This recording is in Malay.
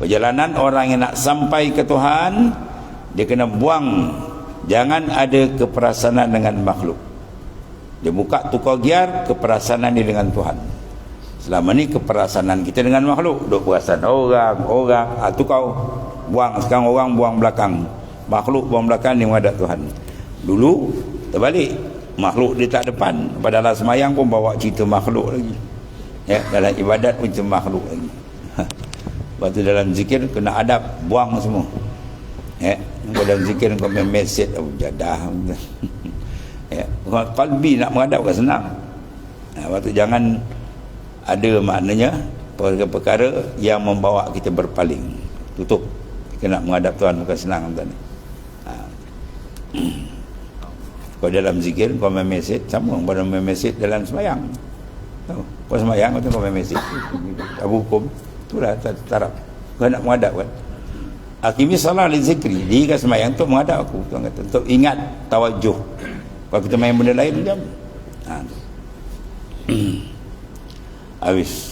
Perjalanan orang yang nak sampai ke Tuhan, dia kena buang, jangan ada keperasanan dengan makhluk. Dia buka tukar giar keperasanan dia dengan Tuhan. Selama ni keperasanan kita dengan makhluk, duk perasan orang, tu kau buang. Sekarang orang buang belakang, makhluk buang belakang, dia menghadap Tuhan. Dulu terbalik, makhluk dia tak depan. Pada dalam semayang pun bawa cerita makhluk lagi, ya, dalam ibadat pun cerita makhluk lagi. Lepas tu dalam zikir kena adab, buang semua, ya. Kalau dalam zikir kau main mesej jadah ya. Qalbi nak menghadap kan senang. Lepas tu jangan ada maknanya perkara-perkara yang membawa kita berpaling. Tutup. Kita nak menghadap Tuhan bukan senang tuan. Kau dalam zikir kau main mesej sama pada main mesej dalam sembahyang. Tahu? Kau sembahyang kau main mesej. Abu hukum itulah taraf. Kau nak menghadap kan. Akimi salat li zikri, dia kan sembahyang untuk menghadap aku. Tuan kata untuk ingat tawajuh. Kalau kita main benda lain jam. Habis.